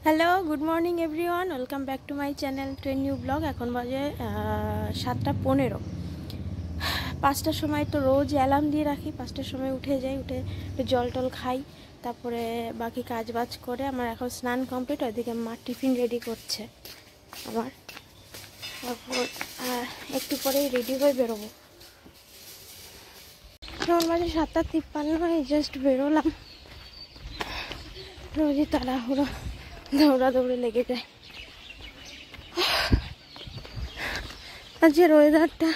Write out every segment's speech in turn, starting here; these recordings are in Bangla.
Hello, good morning everyone, welcome back to my channel to a new blog. এখন বাজে 7:15। 5টার সময় তো রোজ অ্যালার্ম দিয়ে রাখি, 5টার সময় উঠে যাই, উঠে একটু জল টল খাই, তারপরে বাকি কাজ বাজ করে আমার এখন স্নান কমপ্লিট। ওইদিকে মা টিফিন রেডি করছে আমার, তারপর একটু পরেই রেডি হয়ে বেরোবো। এখন বাজে 7:53, জাস্ট বেরোলাম। রোজই তাড়াহুড়ো দৌড়াদৌড়ি লেগে যায়। আজকের ওয়েদারটা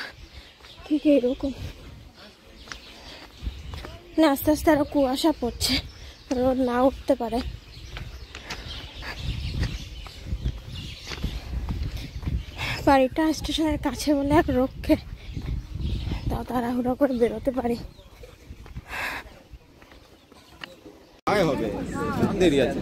ঠিক এরকম, না আস্তে আস্তে আরো কুয়াশা পড়ছে, রোদ না উঠতে পারে। বাড়িটা স্টেশনের কাছে বলে এক রক্ষে, তাও তাড়াহুড়ো করে বেরোতে পারি। হবে দেরি আছে।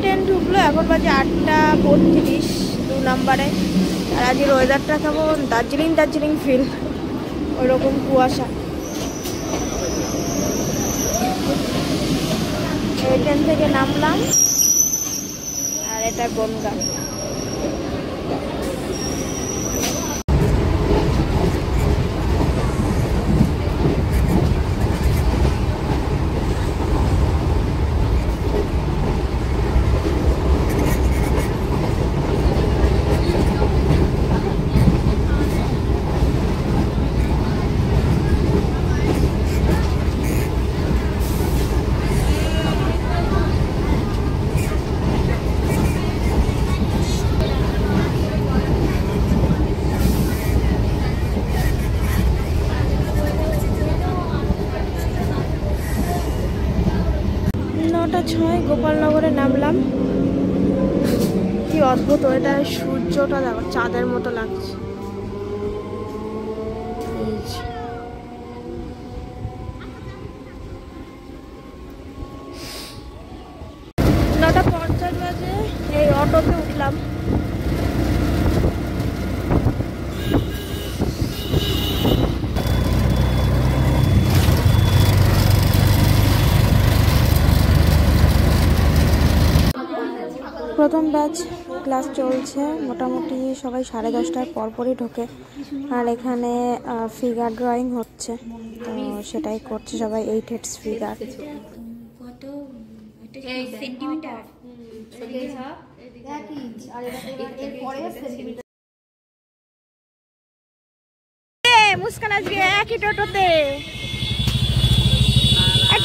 ট্রেন ঢুকলো, এখন বাজে 8:32, 2 নম্বরে। আর আজকের ওয়েদারটা কেমন দার্জিলিং ফিল, ওইরকম কুয়াশা। এই ট্রেন থেকে নামলাম, আর এটা বনগা। গোপালনগরে নামলাম। কি অদ্ভুত ওয়েদার, সূর্যটা দেখো চাঁদের মতো লাগছে। 9:50 বাজে এই অটোতে উঠলাম। প্রথম ব্যাচ ক্লাস চলছে, মোটামুটি সবাই 10:30টার পরপরই ঢোকে। আর এখানে ফিগার ড্রয়িং হচ্ছে, তো সেটাই করছে সবাই। 8 হেডস ফিগার। মুস্কান আজকে একই টোটোতে।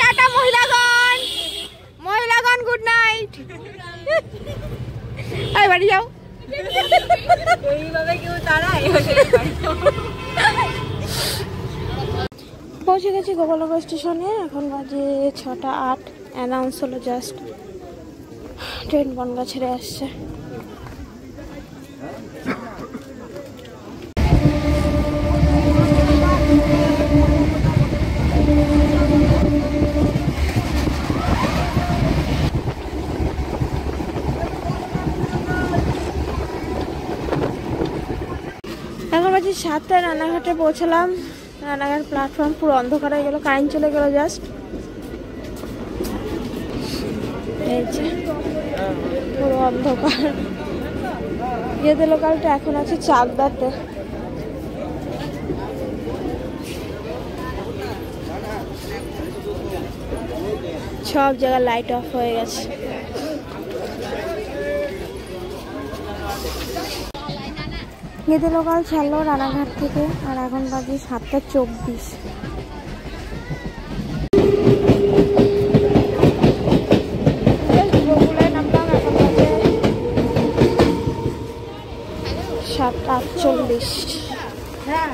টাটা মহিলাগণ, গুড নাইট। আয় বাড়ি যাও। পৌঁছে গেছি গোপালনগর স্টেশনে। এখন বাজে 6:08। অ্যানাউন্স হলো জাস্ট, ট্রেন বনগা ছেড়ে আসছে। এখন বাজে 7টা, রানাঘাটে পৌঁছলাম। রানাঘাট প্ল্যাটফর্ম পুরো অন্ধকার হয়ে গেল, কারেন্ট চলে গেল জাস্ট। এই যে পুরো অন্ধকার। ইয়েতে লোকালটা এখন আছে চাকদাতে। সব জায়গায় লাইট অফ হয়ে গেছে। গেদে লোকাল ছাড়লো রানাঘাট থেকে, আর এখন বাজে 7:24। নামলাম, এখন বাজে 7:48। হ্যাঁ,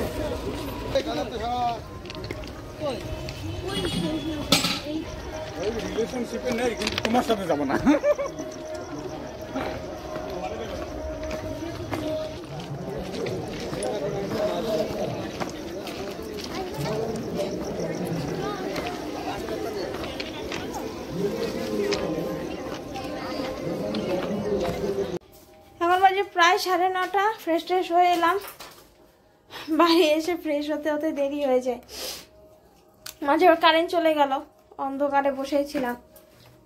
রিলেশনশিপে নেই, কিন্তু তোমার সাথে যাবো না। প্রায় 9:30, ফ্রেশ ট্রেশ হয়ে এলাম। বাড়ি এসে ফ্রেশ হতে হতে দেরি হয়ে যায়। মাঝে আবার কারেন্ট চলে গেল, অন্ধকারে বসেছিলাম।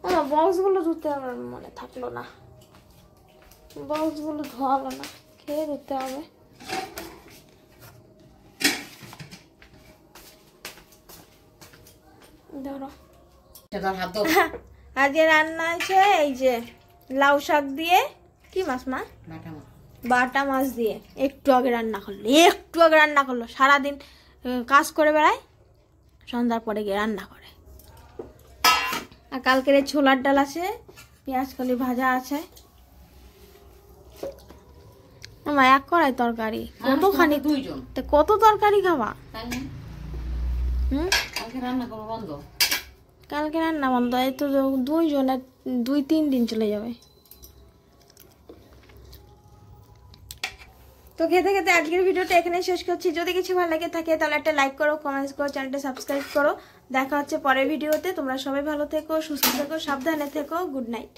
আমার বক্সগুলো ধুতে আমার মনে থাকলো না, বক্সগুলো ধোয়া হলো না, খেয়ে ধুতে হবে। ধরো আজকে রান্না আছে এই যে লাউ শাক দিয়ে, কি মাছ মা, বাটা মাছ দিয়ে একটু আগে রান্না করলো। সারাদিন কাজ করে বেড়ায়, সন্ধ্যার পরে গিয়ে রান্না করে। আর কালকের এই ছোলার ডাল আছে, পেঁয়াজ কলি ভাজা আছে। আমার এক কড়াই তরকারি, কতখানি, কত তরকারি খাওয়া? কালকে রান্না বন্ধ, এই তো 2 জনের 2-3 দিন চলে যাবে। তো খেতে খেতে আজকের ভিডিওটা এখানে শেষ করছি। যদি কিছু ভালো লাগে থাকে তাহলে একটা লাইক করো, কমেন্টস করো, চ্যানেলটা সাবস্ক্রাইব করো। দেখা হচ্ছে পরের ভিডিওতে। তোমরা সবাই ভালো থেকো, সুস্থ থেকো, সাবধানে থেকো। Good night.